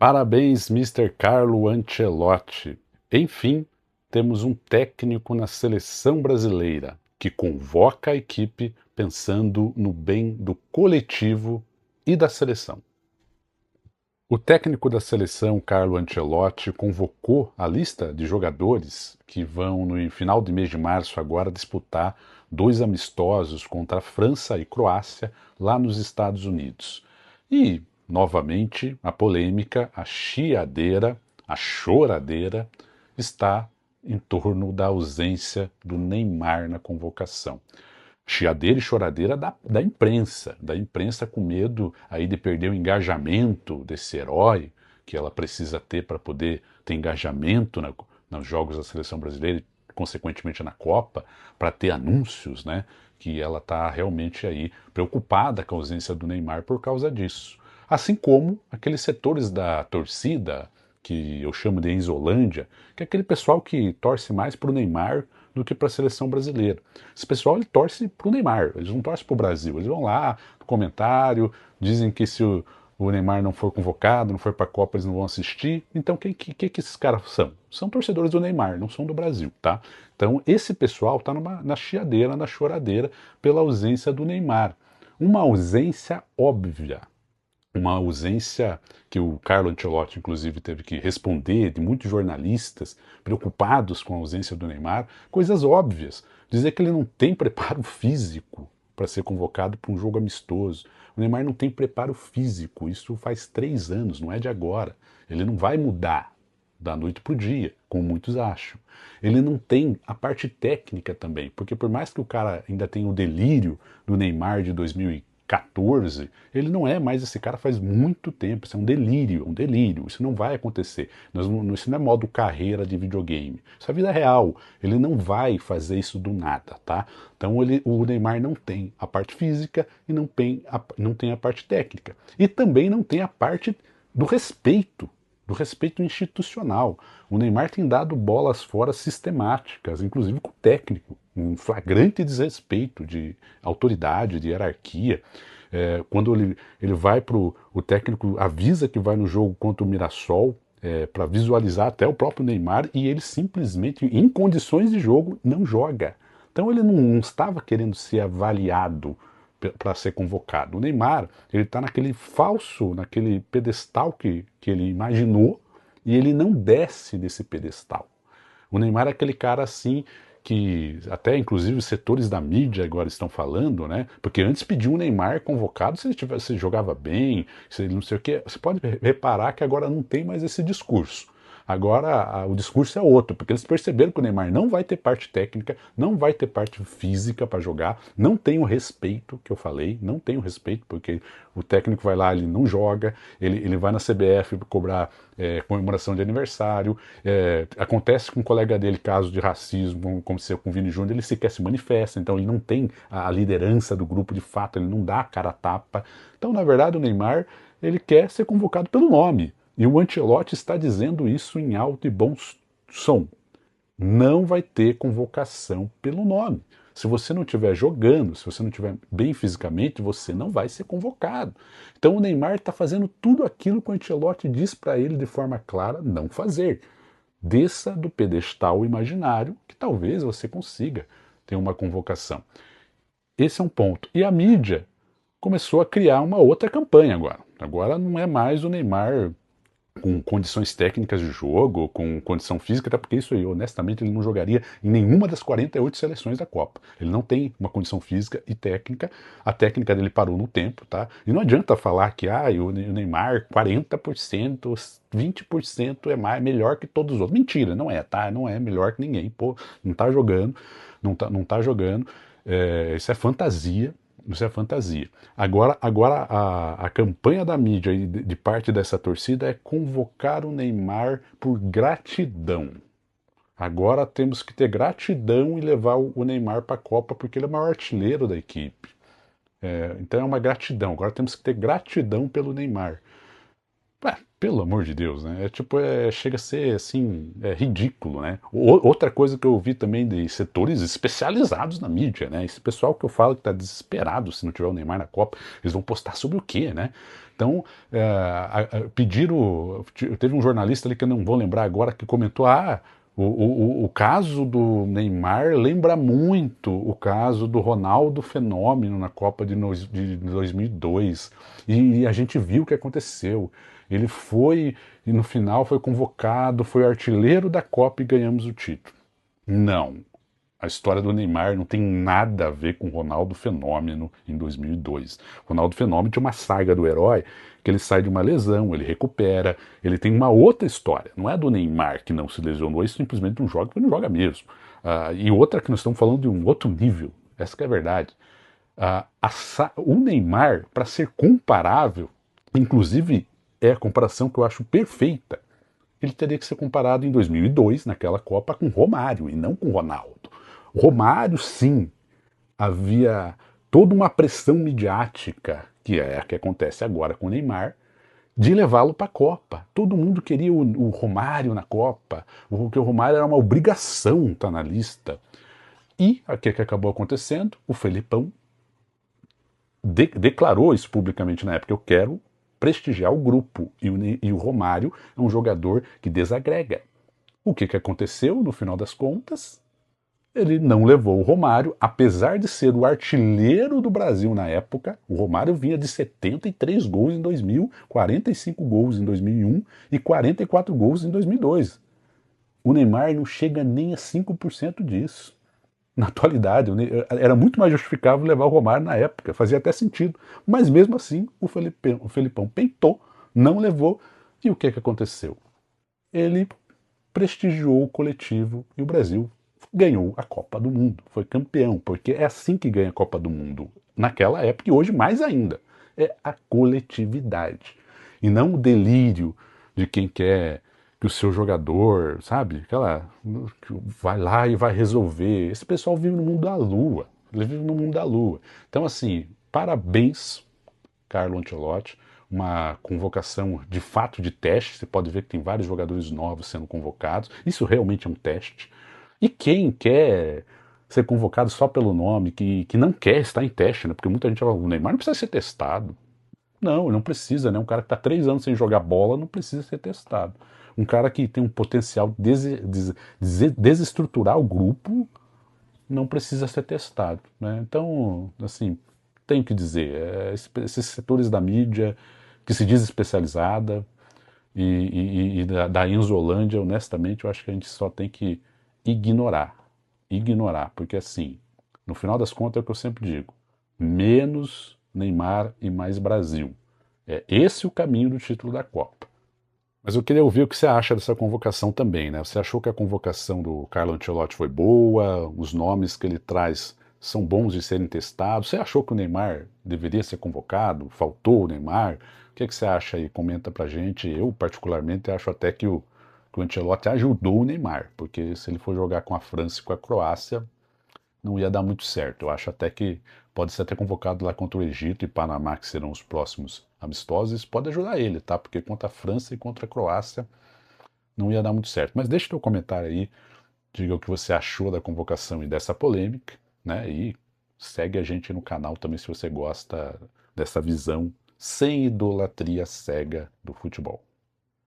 Parabéns, Mister Carlo Ancelotti. Enfim, temos um técnico na seleção brasileira que convoca a equipe pensando no bem do coletivo e da seleção. O técnico da seleção, Carlo Ancelotti, convocou a lista de jogadores que vão, no final de mês de março, agora disputar dois amistosos contra a França e Croácia lá nos Estados Unidos. E, novamente, a polêmica, a chiadeira, a choradeira está em torno da ausência do Neymar na convocação. Chiadeira e choradeira da imprensa com medo aí de perder o engajamento desse herói que ela precisa ter para poder ter engajamento nos jogos da seleção brasileira e, consequentemente, na Copa, para ter anúncios, né? Que ela está realmente aí preocupada com a ausência do Neymar por causa disso. Assim como aqueles setores da torcida, que eu chamo de Enzolândia, que é aquele pessoal que torce mais para o Neymar do que para a seleção brasileira. Esse pessoal ele torce para o Neymar, eles não torcem para o Brasil. Eles vão lá no comentário, dizem que se o Neymar não for convocado, não for para a Copa, eles não vão assistir. Então, que esses caras são? São torcedores do Neymar, não são do Brasil, tá? Então, esse pessoal está na chiadeira, na choradeira, pela ausência do Neymar. Uma ausência óbvia. Uma ausência que o Carlo Ancelotti, inclusive, teve que responder de muitos jornalistas preocupados com a ausência do Neymar, coisas óbvias. Dizer que ele não tem preparo físico para ser convocado para um jogo amistoso. O Neymar não tem preparo físico, isso faz 3 anos, não é de agora. Ele não vai mudar da noite para o dia, como muitos acham. Ele não tem a parte técnica também, porque por mais que o cara ainda tenha o delírio do Neymar de 2014, ele não é mais esse cara faz muito tempo. Isso é um delírio, um delírio. Isso não vai acontecer. Isso não é modo carreira de videogame. Isso é vida real. Ele não vai fazer isso do nada, tá? Então o Neymar não tem a parte física e não tem a parte técnica. E também não tem a parte do respeito institucional. O Neymar tem dado bolas fora sistemáticas, inclusive com o técnico, um flagrante desrespeito de autoridade, de hierarquia. Quando ele vai para o técnico avisa que vai no jogo contra o Mirassol, para visualizar até o próprio Neymar, e ele simplesmente, em condições de jogo, não joga. Então ele não estava querendo ser avaliado para ser convocado. O Neymar, ele está naquele falso, naquele pedestal que ele imaginou, e ele não desce desse pedestal. O Neymar é aquele cara assim que até inclusive os setores da mídia agora estão falando, né? Porque antes pediu o Neymar convocado se ele se jogava bem, se ele não sei o quê. Você pode reparar que agora não tem mais esse discurso. Agora o discurso é outro, porque eles perceberam que o Neymar não vai ter parte técnica, não vai ter parte física para jogar, não tem o respeito que eu falei, não tem o respeito, porque o técnico vai lá, ele não joga, ele vai na CBF cobrar comemoração de aniversário, acontece com um colega dele caso de racismo, como aconteceu com o Vini Júnior, ele sequer se manifesta, então ele não tem a liderança do grupo de fato, ele não dá a cara a tapa. Então, na verdade, o Neymar, ele quer ser convocado pelo nome. E o Ancelotti está dizendo isso em alto e bom som. Não vai ter convocação pelo nome. Se você não estiver jogando, se você não estiver bem fisicamente, você não vai ser convocado. Então o Neymar está fazendo tudo aquilo que o Ancelotti diz para ele de forma clara não fazer. Desça do pedestal imaginário que talvez você consiga ter uma convocação. Esse é um ponto. E a mídia começou a criar uma outra campanha agora. Agora não é mais o Neymar com condições técnicas de jogo, com condição física, até porque isso aí, honestamente, ele não jogaria em nenhuma das 48 seleções da Copa. Ele não tem uma condição física e técnica, a técnica dele parou no tempo, tá? E não adianta falar que o Neymar 40%, 20% melhor que todos os outros. Mentira, não é, tá? Não é melhor que ninguém, pô, não tá jogando, não tá jogando, isso é fantasia. Isso é fantasia. Agora a campanha da mídia e de parte dessa torcida é convocar o Neymar por gratidão. Agora temos que ter gratidão e levar o Neymar para a Copa porque ele é o maior artilheiro da equipe. Então é uma gratidão. Agora temos que ter gratidão pelo Neymar. Ué, Pelo amor de Deus, né? Chega a ser assim, ridículo, né? Outra coisa que eu ouvi também de setores especializados na mídia, né? Esse pessoal que eu falo que tá desesperado se não tiver o Neymar na Copa, eles vão postar sobre o quê, né? Então, pediram. Teve um jornalista ali que eu não vou lembrar agora que comentou: o caso do Neymar lembra muito o caso do Ronaldo Fenômeno na Copa de 2002. E a gente viu o que aconteceu. Ele foi, e no final foi convocado, foi artilheiro da Copa e ganhamos o título. Não. A história do Neymar não tem nada a ver com Ronaldo Fenômeno em 2002. Ronaldo Fenômeno tinha uma saga do herói que ele sai de uma lesão, ele recupera, ele tem uma outra história. Não é do Neymar que não se lesionou, isso simplesmente não joga porque não joga mesmo. E outra que nós estamos falando de um outro nível. Essa que é a verdade. O Neymar, para ser comparável, inclusive é a comparação que eu acho perfeita, ele teria que ser comparado em 2002, naquela Copa, com Romário e não com Ronaldo. Romário, sim, havia toda uma pressão midiática, que é a que acontece agora com o Neymar, de levá-lo para a Copa. Todo mundo queria o Romário na Copa, porque o Romário era uma obrigação estar na lista. E o que acabou acontecendo? O Felipão declarou isso publicamente na época: eu quero prestigiar o grupo. E o Romário é um jogador que desagrega. O que aconteceu no final das contas? Ele não levou o Romário, apesar de ser o artilheiro do Brasil na época. O Romário vinha de 73 gols em 2000, 45 gols em 2001 e 44 gols em 2002. O Neymar não chega nem a 5% disso. Na atualidade, era muito mais justificável levar o Romário na época, fazia até sentido. Mas mesmo assim, o Felipão pentou, não levou. E o que aconteceu? Ele prestigiou o coletivo e o Brasil ganhou a Copa do Mundo, foi campeão, porque é assim que ganha a Copa do Mundo. Naquela época e hoje mais ainda. É a coletividade. E não o delírio de quem quer que o seu jogador, sabe? Que vai lá e vai resolver. Esse pessoal vive no mundo da lua. Ele vive no mundo da lua. Então, assim, parabéns, Carlo Ancelotti. Uma convocação de fato de teste. Você pode ver que tem vários jogadores novos sendo convocados. Isso realmente é um teste. E quem quer ser convocado só pelo nome, que não quer estar em teste, né? Porque muita gente fala: o Neymar não precisa ser testado. Não, ele não precisa, né? Um cara que está 3 anos sem jogar bola não precisa ser testado. Um cara que tem um potencial desestruturar o grupo não precisa ser testado, né? Então, assim, tenho que dizer, esses setores da mídia que se diz especializada e da Enzolândia, honestamente, eu acho que a gente só tem que ignorar, porque assim, no final das contas é o que eu sempre digo: menos Neymar e mais Brasil. É esse o caminho do título da Copa. Mas eu queria ouvir o que você acha dessa convocação também, né? Você achou que a convocação do Carlo Ancelotti foi boa? Os nomes que ele traz são bons de serem testados? Você achou que o Neymar deveria ser convocado? Faltou o Neymar? O que você acha aí? Comenta pra gente. Eu, particularmente, acho até que o Ancelotti ajudou o Neymar, porque se ele for jogar com a França e com a Croácia, não ia dar muito certo. Eu acho até que pode ser até convocado lá contra o Egito e Panamá, que serão os próximos amistosos. Isso pode ajudar ele, tá? Porque contra a França e contra a Croácia não ia dar muito certo. Mas deixa o teu comentário aí, diga o que você achou da convocação e dessa polêmica, né? E segue a gente no canal também se você gosta dessa visão sem idolatria cega do futebol.